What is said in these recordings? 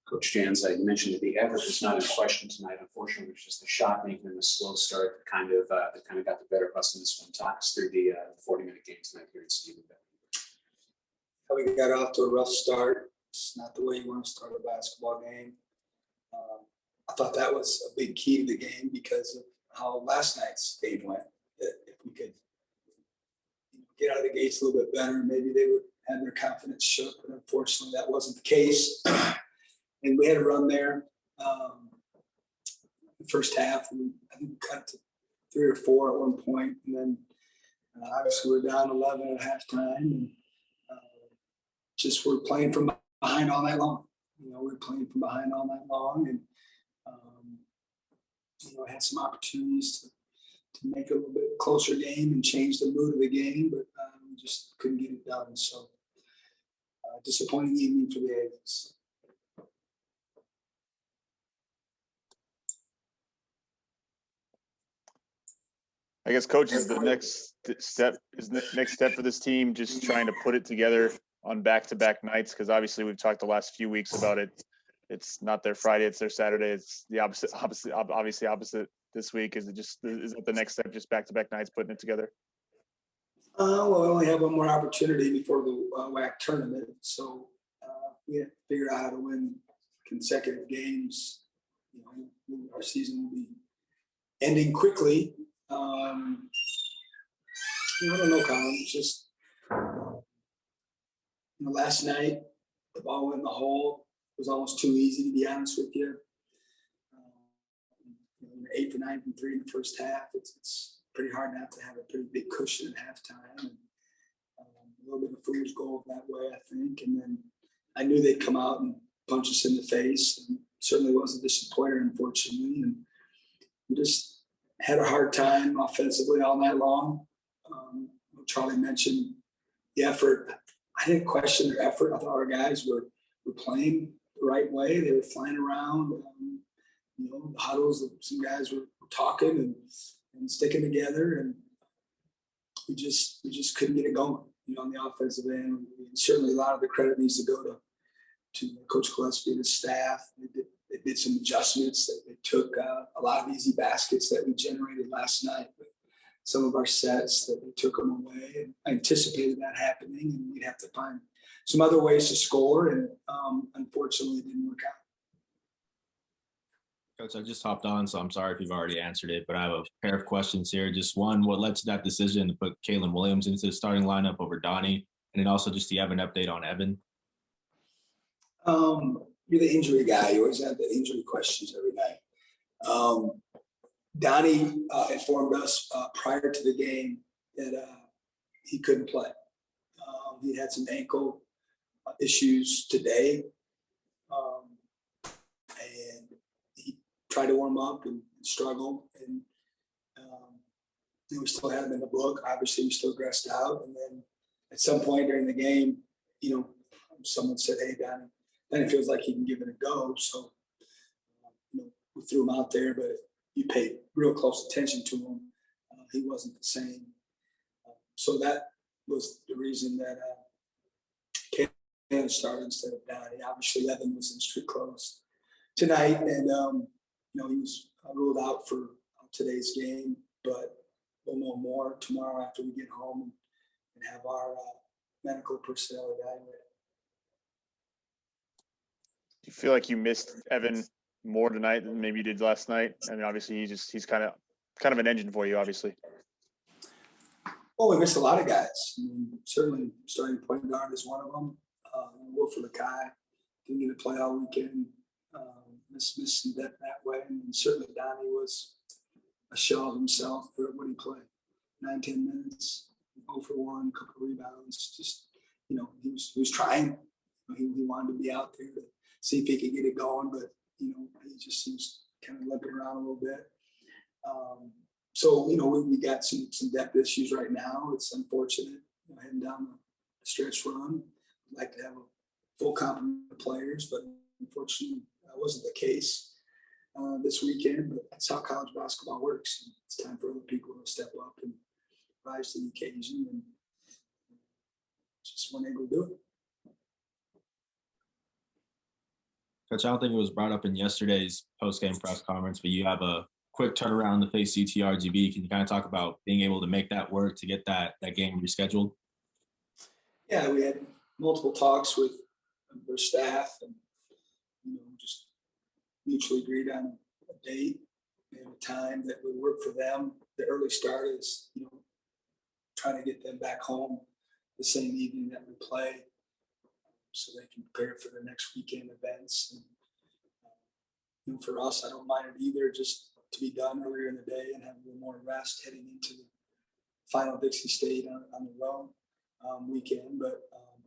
Coach Jans, you mentioned that the effort was not in question tonight. Unfortunately, it was just the shot making and the slow start that kind of got the better of us in this one. Talk us through the 40-minute game tonight here in Stephenville. We got off to a rough start. It's not the way you want to start a basketball game. I thought that was a big key to the game because of how last night's game went. That if we could get out of the gates a little bit better, maybe they would have their confidence shook. But unfortunately, that wasn't the case. And we had a run there. The first half, I think we cut to 3 or 4 at one point, and then obviously we're down 11 at halftime, and just we're playing from behind all night long. We're playing from behind all night long, and had some opportunities to make a little bit closer game and change the mood of the game, but we just couldn't get it done. So disappointing evening for the Aggies. I guess, coach, is the next step for this team just trying to put it together on back-to-back nights? Because obviously we've talked the last few weeks about it. It's not their Friday, it's their Saturday. It's the obviously opposite this week. Is it the next step, just back-to-back nights, putting it together? Well, we only have one more opportunity before the WAC tournament, so we have to figure out how to win consecutive games. Our season will be ending quickly. I don't know, Colin. It's just last night the ball went in the hole. It was almost too easy, to be honest with you. 8 for 9 from 3 in the first half. It's pretty hard not to have a pretty big cushion at halftime. And, a little bit of fool's gold that way, I think. And then I knew they'd come out and punch us in the face. And certainly was a disappointer, unfortunately. And we just had a hard time offensively all night long. Charlie mentioned the effort. I didn't question their effort. I thought our guys were playing the right way. They were flying around. The huddles, some guys were talking and sticking together, and we just couldn't get it going. On the offensive end, and certainly a lot of the credit needs to go to Coach Gillespie and his staff. They did some adjustments. That they took a lot of easy baskets that we generated last night with some of our sets, that they took them away. And I anticipated that happening, and we'd have to find some other ways to score, and unfortunately it didn't work out. Coach, I just hopped on, so I'm sorry if you've already answered it, but I have a pair of questions here. Just one, what led to that decision to put Kalen Williams into the starting lineup over Donnie? And then also, just do you have an update on Evan? You're the injury guy. You always have the injury questions every night. Donnie informed us prior to the game that he couldn't play. He had some ankle issues today. And he tried to warm up and struggled. And we still had him in the book. Obviously, we still dressed out. And then at some point during the game, someone said, "Hey, Donnie feels like he can give it a go." So, we threw him out there, but if you paid real close attention to him, he wasn't the same. So that was the reason that Kalen started instead of Donnie. Obviously, Evan was in street clothes tonight, and he was ruled out for today's game, but we'll know more tomorrow after we get home and have our medical personnel evaluate. Do you feel like you missed Evan more tonight than maybe you did last night? I mean, obviously he's kind of an engine for you, obviously. Oh, we missed a lot of guys. Certainly starting point guard is one of them. Wilford Akai didn't get to play all weekend. Missed some depth that way. And certainly Donnie was a shell of himself for what he played. 9-10 minutes, 0 for 1, couple of rebounds. Just, he was trying. He wanted to be out there to see if he could get it going, but he just seems kind of limping around a little bit. So we got some depth issues right now. It's unfortunate, heading down the stretch run. I'd like to have a full complement of players, but unfortunately that wasn't the case this weekend. But that's how college basketball works. It's time for other people to step up and rise to the occasion, and just weren't able to do it. Coach, I don't think it was brought up in yesterday's post-game press conference, but you have a quick turnaround to face UTRGB. Can you kind of talk about being able to make that work to get that game rescheduled? Yeah, we had multiple talks with their staff and, just mutually agreed on a date and a time that would work for them. The early start is, trying to get them back home the same evening that we play so they can prepare for the next weekend events. And, for us, I don't mind it either, just to be done earlier in the day and have a little more rest heading into the final Dixie State on the road weekend. But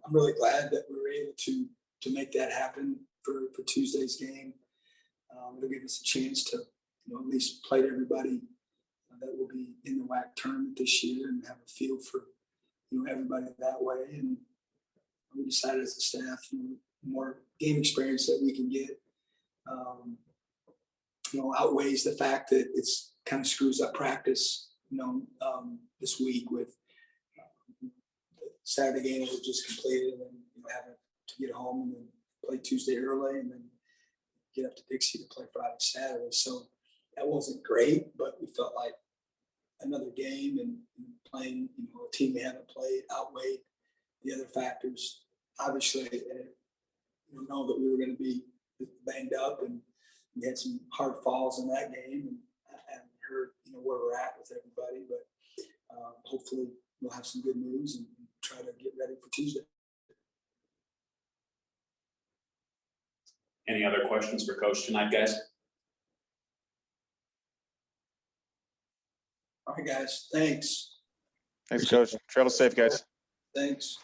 I'm really glad that we were able to make that happen for Tuesday's game. It'll give us a chance to, at least play to everybody that will be in the WAC tournament this year and have a feel for, everybody that way. And we decided as a staff, more game experience that we can get, outweighs the fact that it's kind of screws up practice, this week with the Saturday game that was just completed and then having to get home and then play Tuesday early and then get up to Dixie to play Friday, Saturday. So that wasn't great, but we felt like another game and playing, a team we haven't played outweighed the other factors. Obviously, I didn't know that we were going to be banged up, and we had some hard falls in that game, and I haven't heard, where we're at with everybody, but hopefully we'll have some good news and try to get ready for Tuesday. Any other questions for Coach tonight, guys? All right, guys. Thanks. Thanks, Coach. Travel safe, guys. Thanks.